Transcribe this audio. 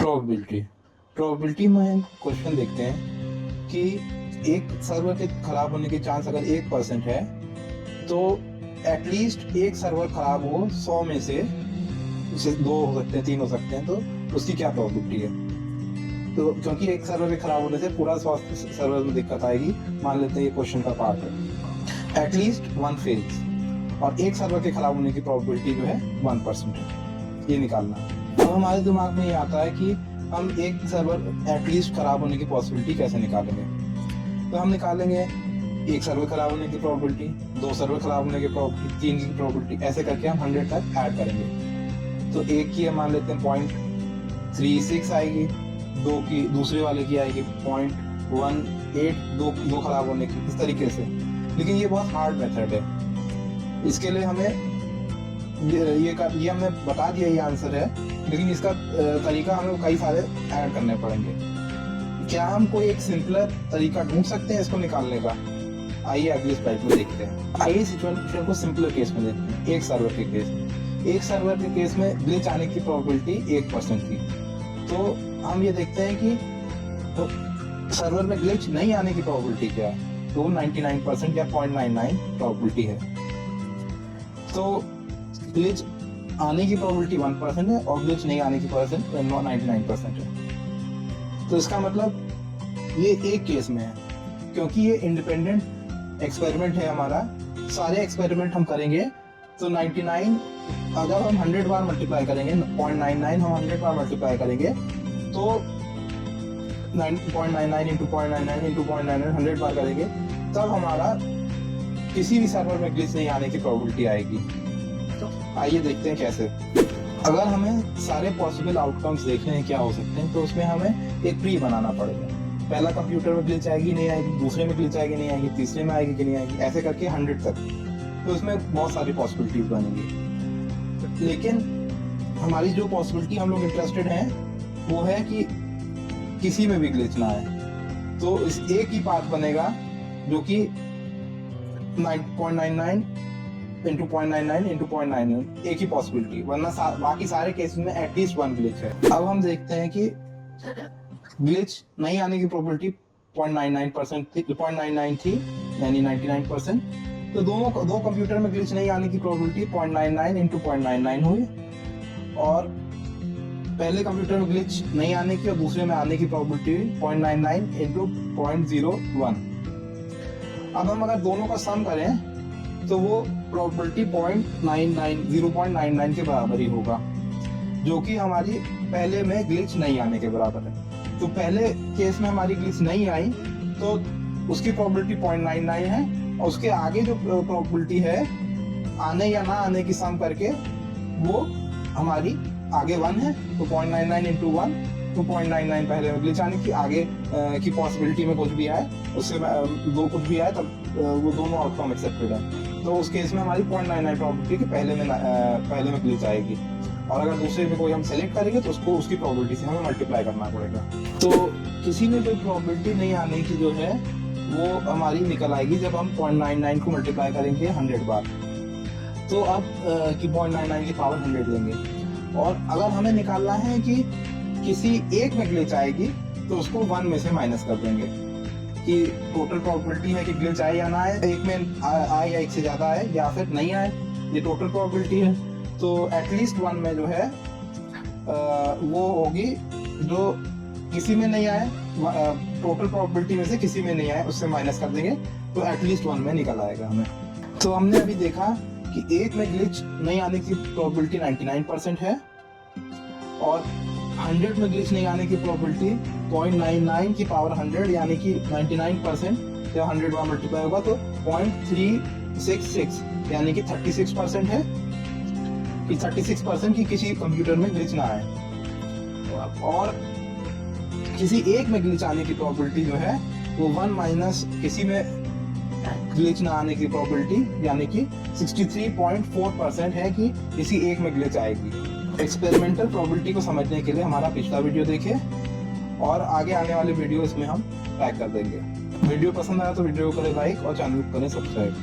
Probability probability में question देखते हैं कि एक सर्वर के खराब होने के चांस अगर 1% है तो एटलीस्ट एक सर्वर खराब हो 100 में से 2 हो सकते हैं, 3 हो सकते हैं, तो उसकी क्या प्रोबेबिलिटी है। तो क्योंकि एक सर्वर के खराब होने से पूरा स्वास्थ्य सर्वर में दिक्कत आएगी, मान लेते हैं ये क्वेश्चन का पार्ट है, एटलीस्ट 1 फेल्स, और एक सर्वर के खराब होने की प्रोबेबिलिटी जो है 1% है, ये निकालना। अब हमारे दिमाग में ये आता है कि हम एक सर्वर एटलीस्ट खराब होने की पॉसिबिलिटी कैसे निकालेंगे। तो हम निकालेंगे एक सर्वर खराब होने की प्रोबेबिलिटी, 2 सर्वर खराब होने की प्रोबेबिलिटी, 3 की प्रोबेबिलिटी, ऐसे करके हम 100 तक ऐड करेंगे। तो एक की मान लेते हैं 0.36 आएगी, 2 की दूसरे वाले की आएगी 0.18, दो खराब होने की, इस तरीके से। लेकिन ये बहुत हार्ड मेथड है, इसके लिए हमें ये हमने बता दिया ये आंसर है, लेकिन इसका तरीका हमें कई सारे ऐड करने पड़ेंगे। क्या हम कोई एक सिंपलर तरीका ढूंढ सकते हैं इसको निकालने का? आइए अगली स्लाइड में देखते हैं। आइए सिचुएशन को सिंपलर केस में देखते हैं। एक सर्वर के केस में ग्लिच आने की प्रोबेबिलिटी 1% थी। तो हम ये देखते हैं कि तो सर्वर में ग्लिच नहीं आने की प्रोबेबिलिटी क्या है, तो 99% या 0.99 प्रोबेबिलिटी है। तो ग्लिच आने की प्रोबेबिलिटी 1% है और ग्लिच नहीं आने की 99% है। तो इसका मतलब ये एक केस में है, क्योंकि ये इंडिपेंडेंट एक्सपेरिमेंट है हमारा। सारे एक्सपेरिमेंट हम करेंगे तो 99 अगर हम 100 बार मल्टीप्लाई करेंगे, 0.99 हम 100 बार मल्टीप्लाई करेंगे तो 0.99 इंटू 0.99 इंटू 0.99 100 बार करेंगे, तब हमारा किसी भी सर्वर में ग्लिच नहीं आने की प्रोबेबिलिटी आएगी। तो आइए देखते हैं कैसे। अगर हमें सारे पॉसिबल आउटकम्स देखने हैं क्या हो सकते हैं, तो उसमें हमें एक ट्री बनाना पड़ेगा। पहला कंप्यूटर में ग्लिच आएगी नहीं आएगी, दूसरे में ग्लिच आएगी नहीं आएगी, तीसरे में आएगी कि नहीं आएगी, ऐसे करके 100 तक। तो इसमें बहुत सारी पॉसिबिलिटीज बनेंगी। लेकिन हमारी जो पॉसिबिलिटी हम लोग इंटरेस्टेड हैं वो है कि किसी में भी ग्लिच ना आए। तो इस एक ही पाथ बनेगा जो कि 0.99 इंटू 0.99 इंटू 0.99, एक ही पॉसिबिलिटी, वरना बाकी सारे केसेस में एटलीस्ट 1 ग्लिच है। अब हम देखते हैं कि ग्लिच नहीं आने की प्रोबेबिलिटी 0.99% थी, 0.99 थी, यानी 99%। तो दो कंप्यूटर में ग्लिच नहीं आने की प्रोबेबिलिटी 0.99 इंटू 0.99 हुई, और पहले कंप्यूटर में ग्लिच नहीं आने की और दूसरे में आने की प्रोबेबिलिटी 0.99 इंटू 0.01। अब हम अगर दोनों का सम करें तो वो प्रोबेबिलिटी 0.99 के बराबर ही होगा, जो कि हमारी पहले में ग्लिच नहीं आने के बराबर है। तो पहले केस में हमारी ग्लिच नहीं आई तो उसकी प्रोबेबिलिटी 0.99 है, और उसके आगे जो प्रोबेबिलिटी है आने या ना आने की सम करके वो हमारी आगे 1 है। तो 0.99 इंटू 1 तो 0.99 पहले में ग्लिच आने की, आगे की पॉसिबिलिटी में कुछ भी आए, उससे 2 कुछ भी आए, तब वो दोनों आउटकम एक्सेप्टेड है। तो उस केस में हमारी 0.99 प्रोबेबिलिटी कि पहले में ग्लिच आएगी, और अगर दूसरे में कोई हम सेलेक्ट करेंगे तो उसको उसकी प्रोबेबिलिटी से हमें मल्टीप्लाई करना पड़ेगा। तो किसी में कोई प्रोबेबिलिटी नहीं आने की जो है वो हमारी निकल आएगी जब हम 0.99 को मल्टीप्लाई करेंगे 100 बार। तो अब कि 0.99 की पावर 100 लेंगे, और अगर हमें निकालना है कि किसी एक में ग्लिच आएगी तो उसको 1 में से माइनस कर देंगे कि टोटल प्रोबेबिलिटी है कि ग्लिच आए या ना आए, एक में आए या एक से ज्यादा आए या फिर नहीं आए, ये टोटल प्रोबेबिलिटी है। तो एटलीस्ट 1 में जो है वो होगी जो किसी में नहीं आए, टोटल प्रोबेबिलिटी में से किसी में नहीं आए उससे माइनस कर देंगे, तो एटलीस्ट 1 में निकल आएगा हमें। तो हमने अभी देखा कि एक में ग्लिच नहीं आने की प्रोबेबिलिटी 99% है, और 100 में ग्लिच नहीं आने की प्रोबेबिलिटी 0.99 की पावर 100 यानी कि 99%, जब 100 बार मल्टीप्लाई होगा तो 0.366 यानी कि 36% है कि 36% की किसी कंप्यूटर में ग्लिच ना आए। और किसी एक में ग्लिच आने की प्रोबेबिलिटी जो है वो 1 माइनस किसी में ग्लिच ना आने की प्रोबेबिलिटी यानी कि 63.4% है कि किसी एक में ग्लिच आएगी। एक्सपेरिमेंटल प्रोबेबिलिटी को समझने के लिए हमारा पिछला वीडियो देखें, और आगे आने वाले वीडियो इसमें हम पैक कर देंगे। वीडियो पसंद आया तो वीडियो को करें लाइक और चैनल को करें सब्सक्राइब।